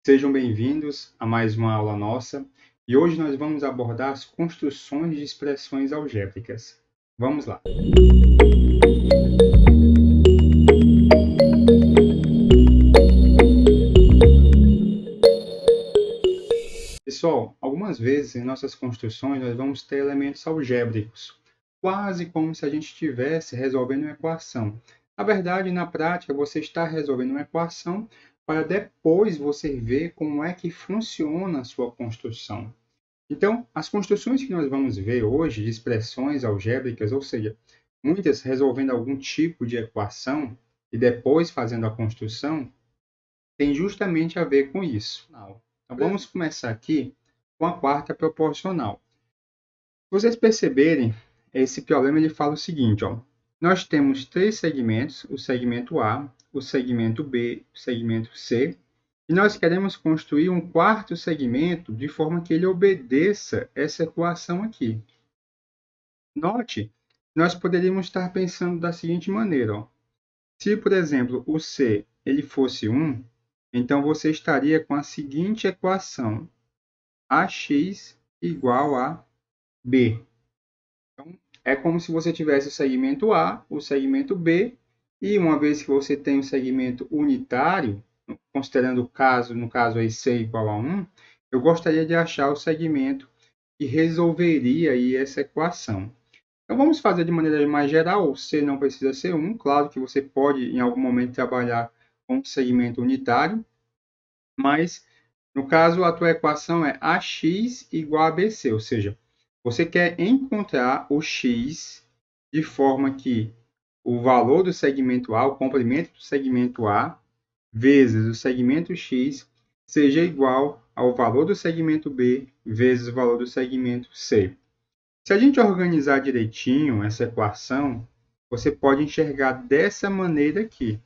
Sejam bem-vindos a mais uma aula nossa e hoje nós vamos abordar as construções de expressões algébricas. Vamos lá! Pessoal, algumas vezes em nossas construções nós vamos ter elementos algébricos, quase como se a gente estivesse resolvendo uma equação. Na verdade, na prática, você está resolvendo uma equação para depois você ver como é que funciona a sua construção. Então, as construções que nós vamos ver hoje de expressões algébricas, ou seja, muitas resolvendo algum tipo de equação e depois fazendo a construção, tem justamente a ver com isso. Então, vamos começar aqui com a quarta proporcional. Se vocês perceberem, esse problema ele fala o seguinte, ó, nós temos três segmentos, o segmento A, o segmento B, o segmento C, e nós queremos construir um quarto segmento de forma que ele obedeça essa equação aqui. Note, nós poderíamos estar pensando da seguinte maneira, ó, se, por exemplo, o C ele fosse 1, então você estaria com a seguinte equação, AX igual a B. Então, é como se você tivesse o segmento A, o segmento B, e uma vez que você tem o segmento unitário, considerando o caso, no caso aí C igual a 1, eu gostaria de achar o segmento que resolveria aí essa equação. Então, vamos fazer de maneira mais geral, C não precisa ser 1, claro que você pode em algum momento trabalhar com segmento unitário, mas no caso a tua equação é AX igual a BC, ou seja, você quer encontrar o x de forma que o valor do segmento A, o comprimento do segmento A, vezes o segmento x, seja igual ao valor do segmento B vezes o valor do segmento C. Se a gente organizar direitinho essa equação, você pode enxergar dessa maneira aqui.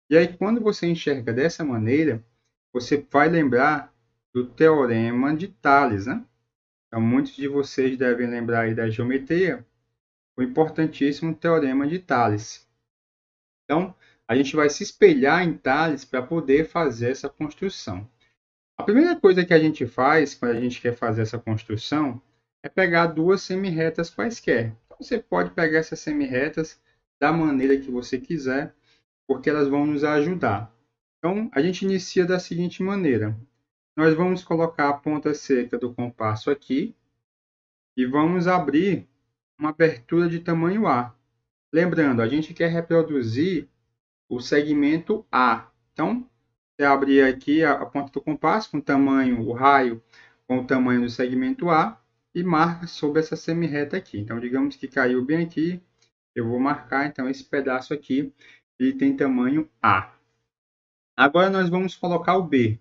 E aí, quando você enxerga dessa maneira, você vai lembrar do teorema de Tales, né? Então, muitos de vocês devem lembrar aí da geometria, o importantíssimo teorema de Tales. Então, a gente vai se espelhar em Tales para poder fazer essa construção. A primeira coisa que a gente faz quando a gente quer fazer essa construção é pegar duas semirretas quaisquer. Então, você pode pegar essas semirretas da maneira que você quiser, porque elas vão nos ajudar. Então, a gente inicia da seguinte maneira. Nós vamos colocar a ponta seca do compasso aqui e vamos abrir uma abertura de tamanho A. Lembrando, a gente quer reproduzir o segmento A. Então, você abrir aqui a ponta do compasso com o tamanho, o raio com o tamanho do segmento A e marca sobre essa semirreta aqui. Então, digamos que caiu bem aqui, eu vou marcar então esse pedaço aqui, ele tem tamanho A. Agora nós vamos colocar o B.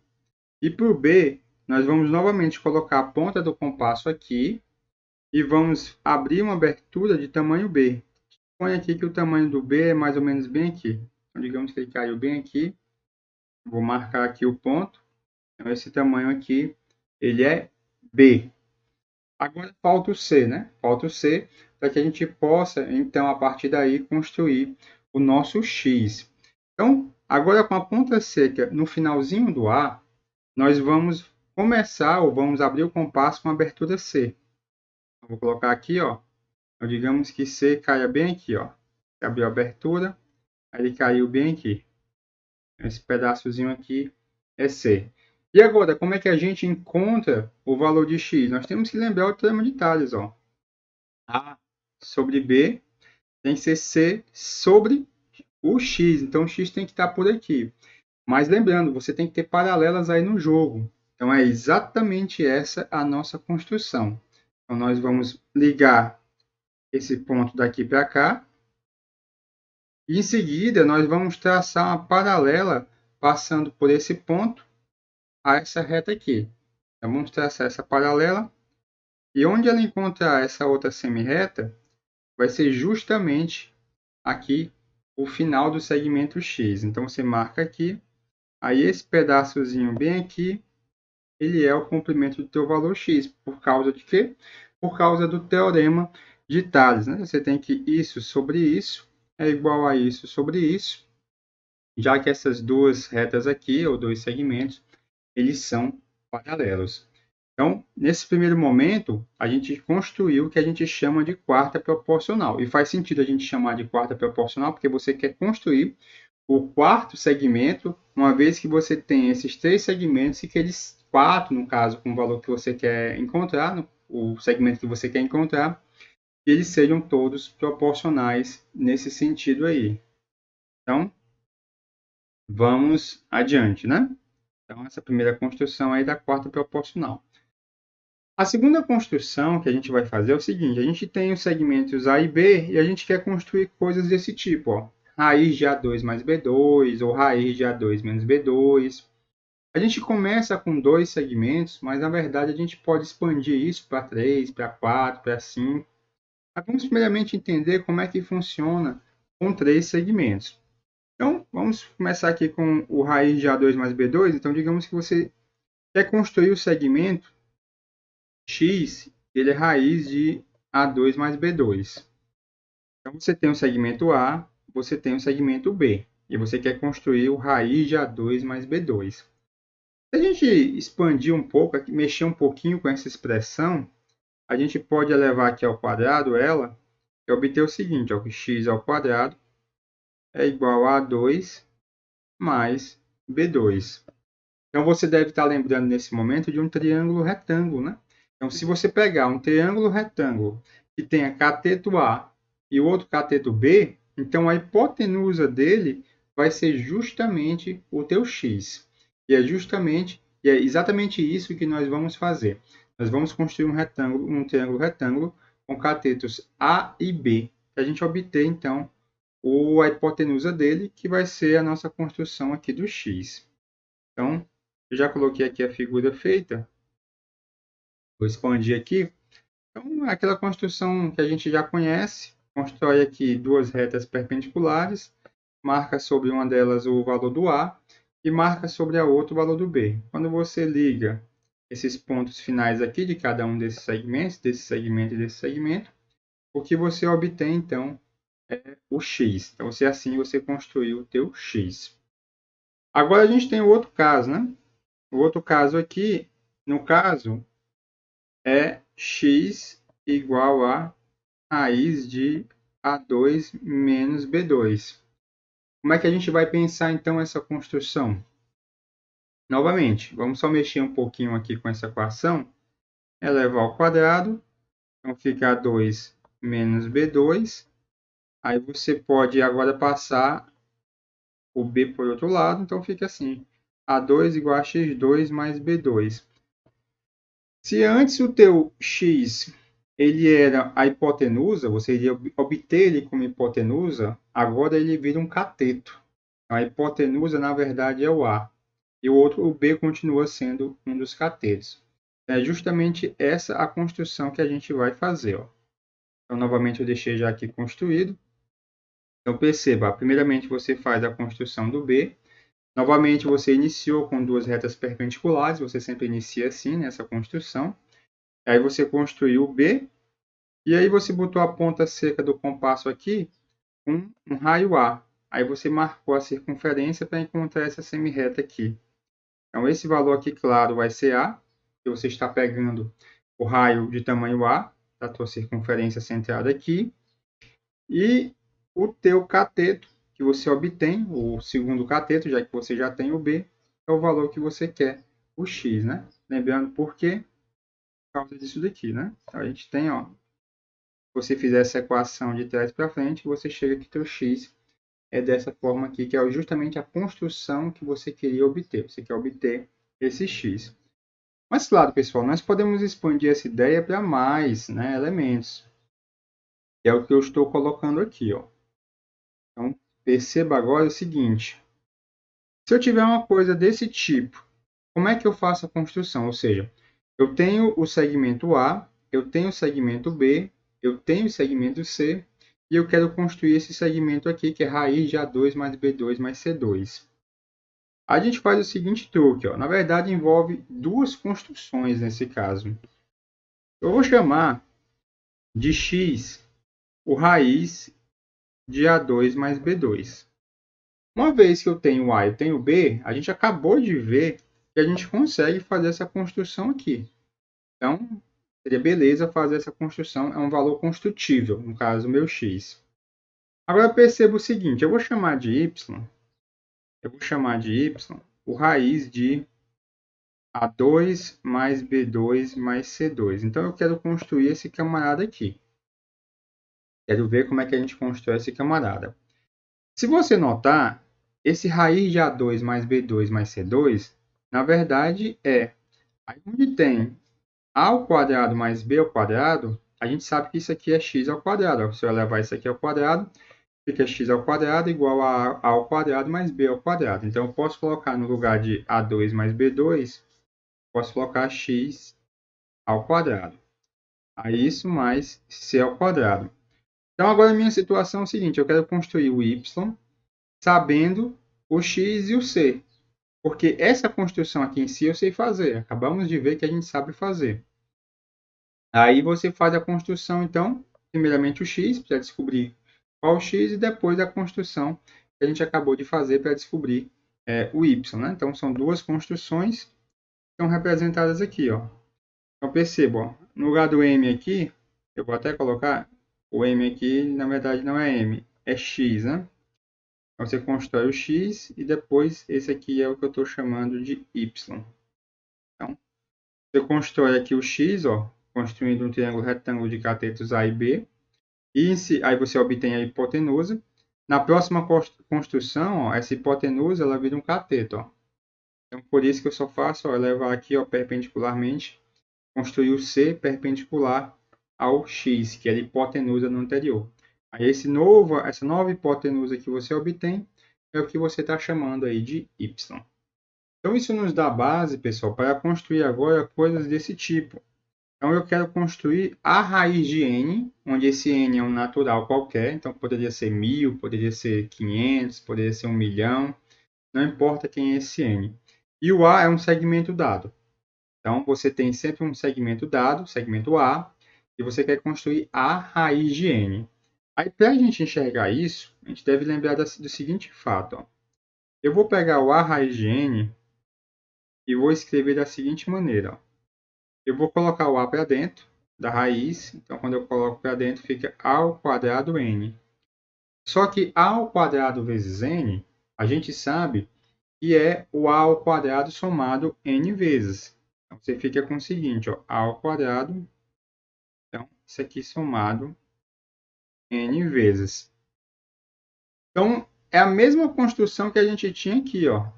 E para o B, nós vamos novamente colocar a ponta do compasso aqui e vamos abrir uma abertura de tamanho B. Põe aqui que o tamanho do B é mais ou menos bem aqui. Então, digamos que ele caiu bem aqui. Vou marcar aqui o ponto. Então, esse tamanho aqui, ele é B. Agora falta o C, né? Falta o C para que a gente possa, então, a partir daí, construir o nosso X. Então, agora com a ponta seca no finalzinho do A, nós vamos começar, ou vamos abrir o compasso com a abertura C. Vou colocar aqui, ó. Então, digamos que C caia bem aqui, ó. Abriu a abertura, aí ele caiu bem aqui. Esse pedaçozinho aqui é C. E agora, como é que a gente encontra o valor de x? Nós temos que lembrar o teorema de Tales, ó. A sobre B tem que ser C sobre o x. Então, o x tem que estar por aqui. Mas lembrando, você tem que ter paralelas aí no jogo. Então, é exatamente essa a nossa construção. Então, nós vamos ligar esse ponto daqui para cá. E, em seguida, nós vamos traçar uma paralela passando por esse ponto a essa reta aqui. Então, vamos traçar essa paralela. E onde ela encontrar essa outra semirreta, vai ser justamente aqui o final do segmento X. Então, você marca aqui. Aí, esse pedaçozinho bem aqui, ele é o comprimento do teu valor X. Por causa de quê? Por causa do teorema de Tales, né? Você tem que isso sobre isso é igual a isso sobre isso, já que essas duas retas aqui, ou dois segmentos, eles são paralelos. Então, nesse primeiro momento, a gente construiu o que a gente chama de quarta proporcional. E faz sentido a gente chamar de quarta proporcional, porque você quer construir o quarto segmento, uma vez que você tem esses três segmentos e que eles, quatro, no caso, com o valor que você quer encontrar, o segmento que você quer encontrar, eles sejam todos proporcionais nesse sentido aí. Então, vamos adiante, né? Então, essa primeira construção aí da quarta proporcional. A segunda construção que a gente vai fazer é o seguinte: a gente tem os segmentos A e B e a gente quer construir coisas desse tipo, ó. Raiz de A2 mais B2 ou raiz de A2 menos B2. A gente começa com dois segmentos, mas na verdade a gente pode expandir isso para 3, para 4, para 5. Mas vamos primeiramente entender como é que funciona com três segmentos. Então, vamos começar aqui com o raiz de A2 mais B2. Então, digamos que você quer construir o segmento x, ele é raiz de A2 mais B2. Então, você tem o segmento A, você tem o segmento B. E você quer construir o raiz de A2 mais B2. Se a gente expandir um pouco, mexer um pouquinho com essa expressão, a gente pode elevar aqui ao quadrado ela e obter o seguinte, ó, que x ao quadrado é igual a A2 mais B2. Então, você deve estar lembrando nesse momento de um triângulo retângulo, né? Então, se você pegar um triângulo retângulo que tenha cateto A e o outro cateto B, então a hipotenusa dele vai ser justamente o teu x. E é exatamente isso que nós vamos fazer. Nós vamos construir um triângulo retângulo com catetos A e B, para a gente obter, então, a hipotenusa dele, que vai ser a nossa construção aqui do x. Então, eu já coloquei aqui a figura feita. Vou expandir aqui. Então, é aquela construção que a gente já conhece. Constrói aqui duas retas perpendiculares. Marca sobre uma delas o valor do A e marca sobre a outra o valor do B. Quando você liga esses pontos finais aqui de cada um desses segmentos, desse segmento e desse segmento, o que você obtém, então, é o x. Então, assim você construiu o teu x. Agora, a gente tem o outro caso, né? O outro caso aqui, no caso, é x igual a raiz de A2 menos B2. Como é que a gente vai pensar, então, essa construção? Novamente, vamos só mexer um pouquinho aqui com essa equação. Elevar ao quadrado, então fica A2 menos B2. Aí você pode agora passar o B por outro lado, então fica assim. A2 igual a x2 mais B2. Se antes o teu x ele era a hipotenusa, você iria obter ele como hipotenusa, agora ele vira um cateto. A hipotenusa, na verdade, é o A. E o B continua sendo um dos catetos. É justamente essa a construção que a gente vai fazer. Ó. Então, novamente, eu deixei já aqui construído. Então, perceba, primeiramente você faz a construção do B. Novamente, você iniciou com duas retas perpendiculares, você sempre inicia assim nessa construção. Aí você construiu o B, e aí você botou a ponta seca do compasso aqui com um raio A. Aí você marcou a circunferência para encontrar essa semirreta aqui. Então, esse valor aqui, claro, vai ser A, que você está pegando o raio de tamanho A, da tua circunferência centrada aqui, e o teu cateto que você obtém, o segundo cateto, já que você já tem o B, é o valor que você quer, o X, né? Lembrando por quê? Por causa disso daqui, né? Então, a gente tem, ó, se você fizer essa equação de trás para frente, você chega que teu X é dessa forma aqui, que é justamente a construção que você queria obter. Você quer obter esse X. Mas, claro, pessoal, nós podemos expandir essa ideia para mais, né, elementos. É o que eu estou colocando aqui. Ó. Então, perceba agora o seguinte. Se eu tiver uma coisa desse tipo, como é que eu faço a construção? Ou seja, eu tenho o segmento A, eu tenho o segmento B, eu tenho o segmento C, e eu quero construir esse segmento aqui, que é raiz de A2 mais B2 mais C2. A gente faz o seguinte truque. Ó. Na verdade, envolve duas construções nesse caso. Eu vou chamar de x o raiz de A2 mais B2. Uma vez que eu tenho A e tenho B, a gente acabou de ver e a gente consegue fazer essa construção aqui. Então, seria beleza fazer essa construção, é um valor construtível, no caso, o meu x. Agora, eu percebo o seguinte, eu vou chamar de y o raiz de A2 mais B2 mais C2. Então, eu quero construir esse camarada aqui. Quero ver como é que a gente constrói esse camarada. Se você notar, esse raiz de A2 mais B2 mais C2, na verdade, aí onde tem A ao quadrado mais B ao quadrado, a gente sabe que isso aqui é x ao quadrado. Se eu levar isso aqui ao quadrado, fica x ao quadrado igual a ao quadrado mais b ao quadrado. Então, eu posso colocar no lugar de A2 mais B2, posso colocar x ao quadrado. Aí isso mais c ao quadrado. Então, agora a minha situação é o seguinte, eu quero construir o y sabendo o x e o c. Porque essa construção aqui em si eu sei fazer. Acabamos de ver que a gente sabe fazer. Aí você faz a construção, então, primeiramente o x, para descobrir qual o x, e depois a construção que a gente acabou de fazer para descobrir o y. Né? Então, são duas construções que estão representadas aqui. Ó. Então, perceba, ó, no lugar do m aqui, eu vou até colocar o m aqui, na verdade não é m, é x. Né? Então, você constrói o x e depois esse aqui é o que eu estou chamando de y. Então, você constrói aqui o x, ó, construindo um triângulo retângulo de catetos A e B. E aí você obtém a hipotenusa. Na próxima construção, ó, essa hipotenusa ela vira um cateto. Ó. Então, por isso que eu só faço levar aqui ó, perpendicularmente, construir o C perpendicular ao X, que era a hipotenusa no anterior. Aí essa nova hipotenusa que você obtém é o que você está chamando aí de Y. Então, isso nos dá base, pessoal, para construir agora coisas desse tipo. Então, eu quero construir a raiz de n, onde esse n é um natural qualquer. Então, poderia ser 1000, poderia ser 500, poderia ser 1 milhão. Não importa quem é esse n. E o a é um segmento dado. Então, você tem sempre um segmento dado, segmento a, e você quer construir a raiz de n. Aí, para a gente enxergar isso, a gente deve lembrar do seguinte fato. Ó. Eu vou pegar o a raiz de n e vou escrever da seguinte maneira. Ó. Eu vou colocar o a para dentro da raiz. Então, quando eu coloco para dentro, fica a ao quadrado n. Só que a ao quadrado vezes n, a gente sabe que é o a ao quadrado somado n vezes. Então, você fica com o seguinte, ó, a ao quadrado. Então, isso aqui somado n vezes. Então, é a mesma construção que a gente tinha aqui, ó.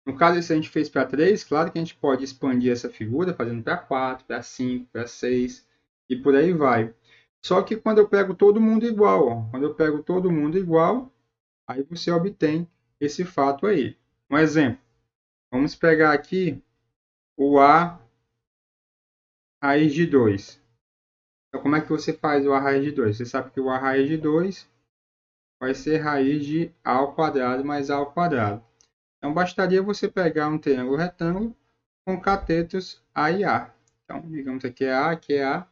No caso, se a gente fez para 3, claro que a gente pode expandir essa figura fazendo para 4, para 5, para 6 e por aí vai. Só que quando eu pego todo mundo igual, ó, quando eu pego todo mundo igual, aí você obtém esse fato aí. Um exemplo, vamos pegar aqui o a raiz de 2. Então, como é que você faz o a raiz de 2? Você sabe que o a raiz de 2 vai ser raiz de a ao quadrado mais a ao quadrado. Então, bastaria você pegar um triângulo retângulo com catetos A e A. Então, digamos aqui é A, aqui é A.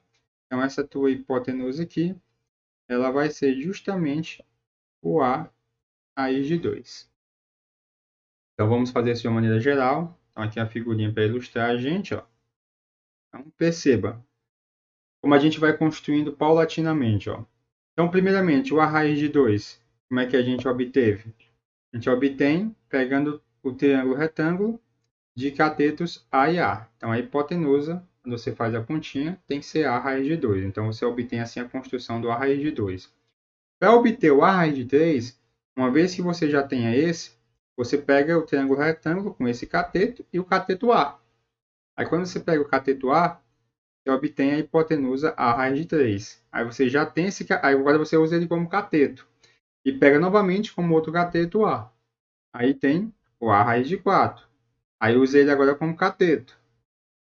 Então, essa tua hipotenusa aqui, ela vai ser justamente o A raiz de 2. Então, vamos fazer isso de uma maneira geral. Então, aqui a figurinha para ilustrar a gente. Ó. Então, perceba como a gente vai construindo paulatinamente. Ó. Então, primeiramente, o A raiz de 2. Como é que a gente obteve? A gente obtém pegando o triângulo retângulo de catetos A e A. Então, a hipotenusa, quando você faz a pontinha, tem que ser A raiz de 2. Então, você obtém assim a construção do A raiz de 2. Para obter o A raiz de 3, uma vez que você já tenha esse, você pega o triângulo retângulo com esse cateto e o cateto A. Aí, quando você pega o cateto A, você obtém a hipotenusa A raiz de 3. Aí, você já tem esse... Aí, agora você usa ele como cateto. E pega novamente como outro cateto A. Aí tem o A raiz de 4. Aí usa ele agora como cateto.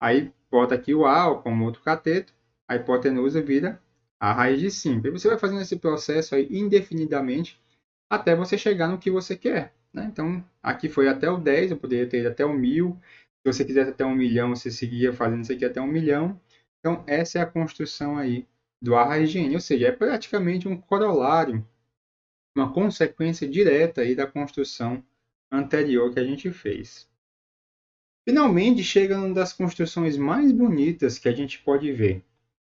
Aí bota aqui o A como outro cateto. A hipotenusa vira a raiz de 5. E você vai fazendo esse processo aí indefinidamente até você chegar no que você quer. Né? Então, aqui foi até o 10, eu poderia ter ido até o 1000. Se você quisesse até 1 milhão, você seguia fazendo isso aqui até 1 milhão. Então, essa é a construção aí do A raiz de n. Ou seja, é praticamente um corolário, uma consequência direta aí da construção anterior que a gente fez. Finalmente, chega uma das construções mais bonitas que a gente pode ver,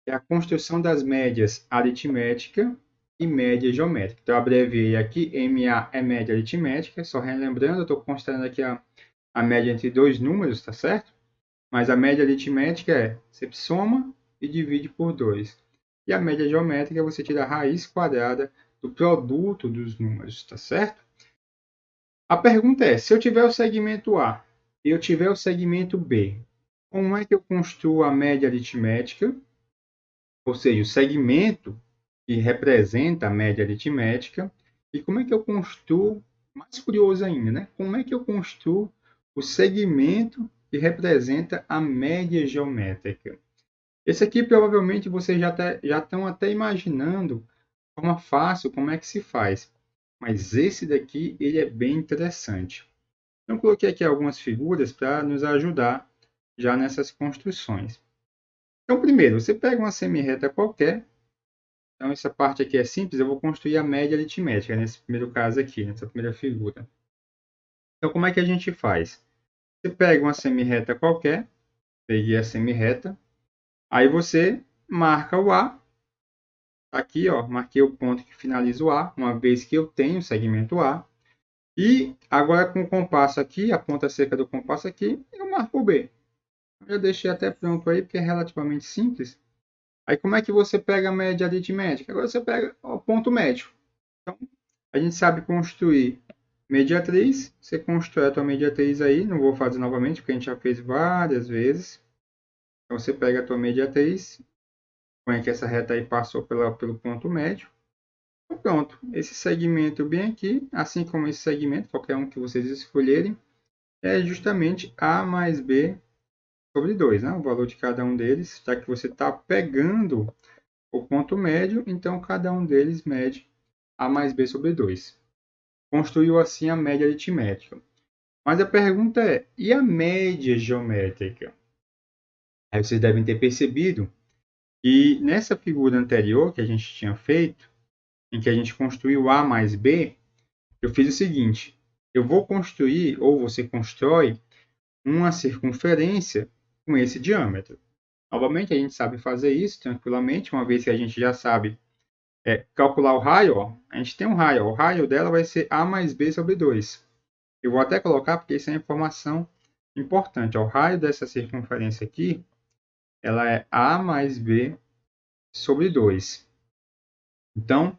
que é a construção das médias aritmética e média geométrica. Então, eu abreviei aqui, MA é média aritmética, só relembrando, eu estou considerando aqui a média entre dois números, tá certo? Mas a média aritmética é, você soma e divide por 2. E a média geométrica, você tira a raiz quadrada do produto dos números, tá certo? A pergunta é, se eu tiver o segmento A e eu tiver o segmento B, como é que eu construo a média aritmética? Ou seja, o segmento que representa a média aritmética. E como é que eu construo, mais curioso ainda, né? Como é que eu construo o segmento que representa a média geométrica? Esse aqui provavelmente vocês já estão até imaginando de forma fácil como é que se faz. Mas esse daqui ele é bem interessante. Então, coloquei aqui algumas figuras para nos ajudar já nessas construções. Então, primeiro, você pega uma semirreta qualquer. Então, essa parte aqui é simples, eu vou construir a média aritmética, nesse primeiro caso aqui, nessa primeira figura. Então, como é que a gente faz? Você pega uma semirreta qualquer, peguei a semirreta, aí você marca o A, aqui, ó, marquei o ponto que finaliza o A, uma vez que eu tenho o segmento A, e agora com o compasso aqui, a ponta seca do compasso aqui, eu marco o B. Eu deixei até pronto aí, porque é relativamente simples. Aí como é que você pega a média aritmética? Agora você pega o ponto médio. Então, a gente sabe construir mediatriz. Você constrói a tua mediatriz aí. Não vou fazer novamente, porque a gente já fez várias vezes. Então, você pega a tua mediatriz. Põe que essa reta aí passou pelo ponto médio. Então, pronto. Esse segmento bem aqui, assim como esse segmento, qualquer um que vocês escolherem, é justamente A mais B sobre 2, né? O valor de cada um deles, já que você está pegando o ponto médio, então cada um deles mede A mais B sobre 2. Construiu assim a média aritmética. Mas a pergunta é, e a média geométrica? Aí vocês devem ter percebido que nessa figura anterior que a gente tinha feito, em que a gente construiu A mais B, eu fiz o seguinte, eu vou construir, ou você constrói, uma circunferência com esse diâmetro. Novamente, a gente sabe fazer isso tranquilamente, uma vez que a gente já sabe calcular o raio. Ó, a gente tem um raio, ó, o raio dela vai ser A mais B sobre 2. Eu vou até colocar, porque isso é informação importante. Ó, o raio dessa circunferência aqui, ela é A mais B sobre 2. Então,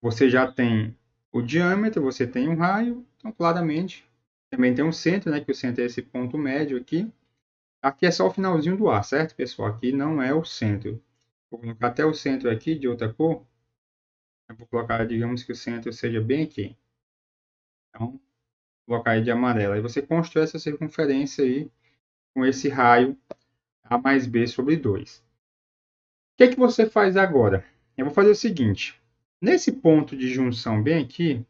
você já tem o diâmetro, você tem um raio, então claramente também tem um centro, né, que o centro é esse ponto médio aqui. Aqui é só o finalzinho do A, certo, pessoal? Aqui não é o centro. Vou colocar até o centro aqui de outra cor. Eu vou colocar, digamos que o centro seja bem aqui. Então, vou colocar aí de amarelo. Aí você constrói essa circunferência aí com esse raio A mais B sobre 2. O que é que você faz agora? Eu vou fazer o seguinte. Nesse ponto de junção bem aqui,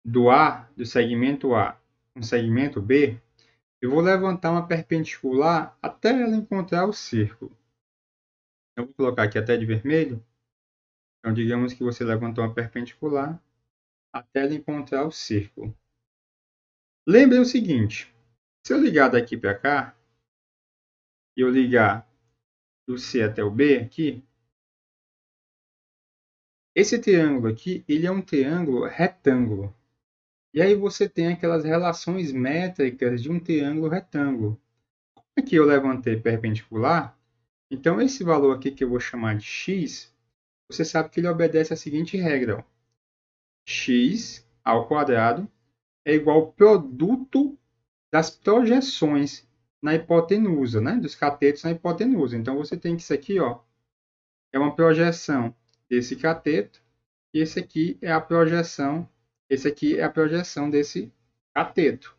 do segmento A com o segmento B, eu vou levantar uma perpendicular até ela encontrar o círculo. Eu vou colocar aqui até de vermelho. Então, digamos que você levantou uma perpendicular até ela encontrar o círculo. Lembre o seguinte, se eu ligar daqui para cá, e eu ligar do C até o B aqui, esse triângulo aqui, ele é um triângulo retângulo. E aí você tem aquelas relações métricas de um triângulo retângulo. Aqui eu levantei perpendicular, então esse valor aqui que eu vou chamar de x, você sabe que ele obedece à seguinte regra. Ó. X ao quadrado é igual ao produto das projeções na hipotenusa, né? Dos catetos na hipotenusa. Então você tem que isso aqui, ó, é uma projeção desse cateto, e esse aqui é a projeção desse cateto.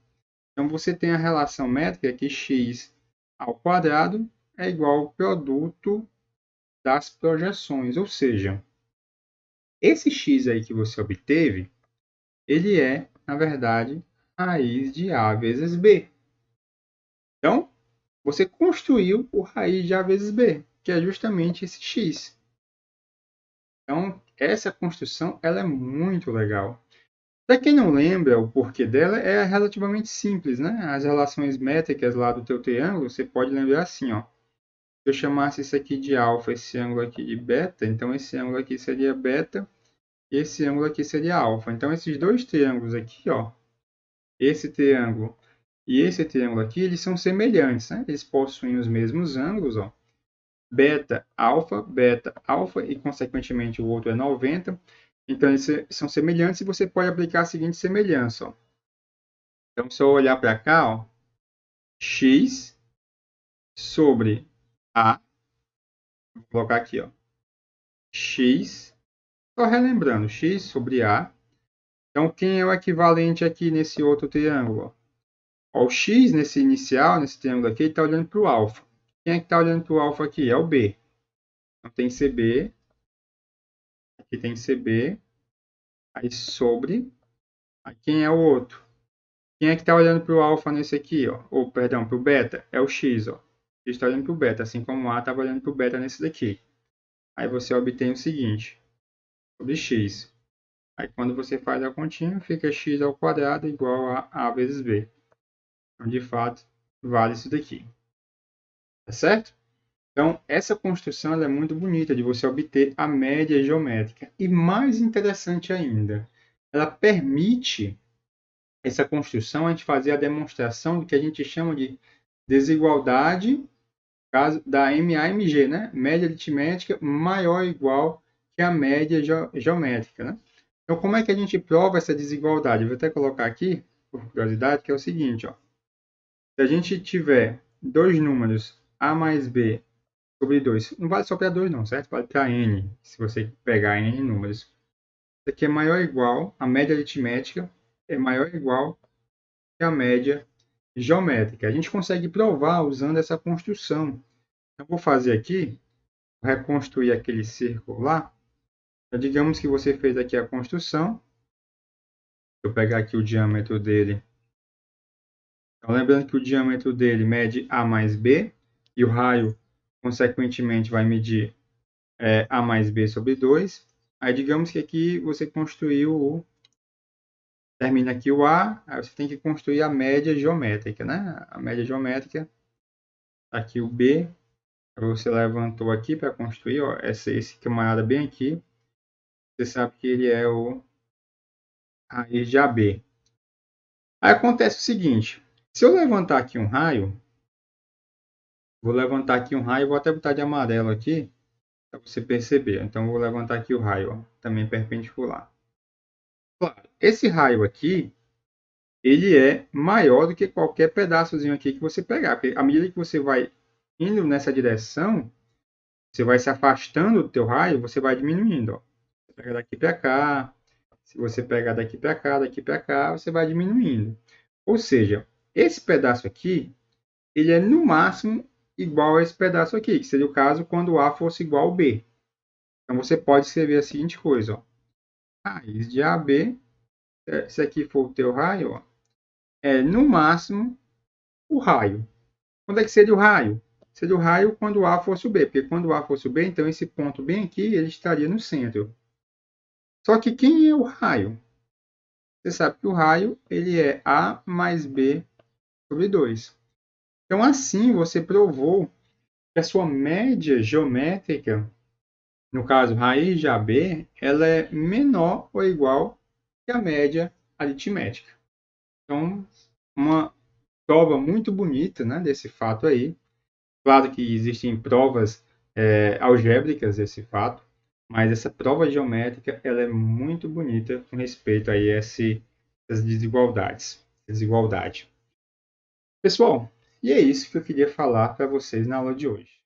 Então você tem a relação métrica que x ao quadrado é igual ao produto das projeções, ou seja, esse x aí que você obteve, ele é, na verdade, raiz de a vezes b. Então, você construiu o raiz de a vezes b, que é justamente esse x. Então, essa construção ela é muito legal. Para quem não lembra o porquê dela, é relativamente simples, né? As relações métricas lá do teu triângulo, você pode lembrar assim, ó. Se eu chamasse isso aqui de alfa, esse ângulo aqui de beta, então esse ângulo aqui seria beta e esse ângulo aqui seria alfa. Então esses dois triângulos aqui, ó, esse triângulo e esse triângulo aqui, eles são semelhantes, né? Eles possuem os mesmos ângulos, ó. Beta, alfa e consequentemente o outro é 90. Então eles são semelhantes e você pode aplicar a seguinte semelhança, ó. Então se eu olhar para cá, ó, x sobre a, vou colocar aqui, ó, x, só relembrando, x sobre a. Então quem é o equivalente aqui nesse outro triângulo? Ó, o x nesse inicial, nesse triângulo aqui, está olhando para o alfa. Quem é que está olhando para o alfa aqui? É o b. Então tem CB, aqui tem CB, aí sobre, aí quem é o outro? Quem é que está olhando para o alfa nesse aqui, ó? Ou, perdão, para o beta? É o x, ó. X está olhando para o beta, assim como o A estava olhando para o beta nesse daqui. Aí você obtém o seguinte, sobre x. Aí quando você faz a continha, fica x ao quadrado igual a A vezes B. Então, de fato, vale isso daqui. Tá certo? Então, essa construção ela é muito bonita de você obter a média geométrica. E mais interessante ainda, ela permite essa construção a gente fazer a demonstração do que a gente chama de desigualdade caso da MAMG, né? Média aritmética maior ou igual que a média geométrica, né? Então, como é que a gente prova essa desigualdade? Eu vou até colocar aqui, por curiosidade, que é o seguinte, ó. Se a gente tiver dois números A mais B sobre 2, não vale só para 2 não, certo? Vale para N, se você pegar N números. Isso aqui é maior ou igual, a média aritmética é maior ou igual que a média geométrica. A gente consegue provar usando essa construção. Eu vou fazer aqui, reconstruir aquele círculo lá. Então, digamos que você fez aqui a construção. Vou pegar aqui o diâmetro dele. Então, lembrando que o diâmetro dele mede A mais B, e o raio, consequentemente, vai medir A mais B sobre 2. Aí, digamos que aqui você construiu o... Termina aqui o A, aí você tem que construir a média geométrica, né? A média geométrica, aqui o B, você levantou aqui para construir, ó, esse camarada bem aqui, você sabe que ele é o raiz de AB. Aí acontece o seguinte, se eu levantar aqui um raio, vou levantar aqui um raio, vou até botar de amarelo aqui, para você perceber. Então, vou levantar aqui o raio, ó, também perpendicular. Claro, esse raio aqui, ele é maior do que qualquer pedaçozinho aqui que você pegar, porque à medida que você vai indo nessa direção, você vai se afastando do teu raio, você vai diminuindo, ó. Você pega daqui para cá, se você pegar daqui para cá, você vai diminuindo. Ou seja, esse pedaço aqui, ele é no máximo igual a esse pedaço aqui, que seria o caso quando A fosse igual ao B. Então você pode escrever a seguinte coisa, ó. Raiz de AB, se aqui for o teu raio, ó, é no máximo o raio. Quando é que seria o raio? Seria o raio quando A fosse o B, porque quando A fosse o B, então esse ponto bem aqui, ele estaria no centro. Só que quem é o raio? Você sabe que o raio ele é A mais B sobre 2. Então, assim, você provou que a sua média geométrica, no caso, raiz de AB, ela é menor ou igual que a média aritmética. Então, uma prova muito bonita, né, desse fato aí. Claro que existem provas algébricas desse fato, mas essa prova geométrica ela é muito bonita com respeito a essas desigualdades. Desigualdade. Pessoal, e é isso que eu queria falar para vocês na aula de hoje.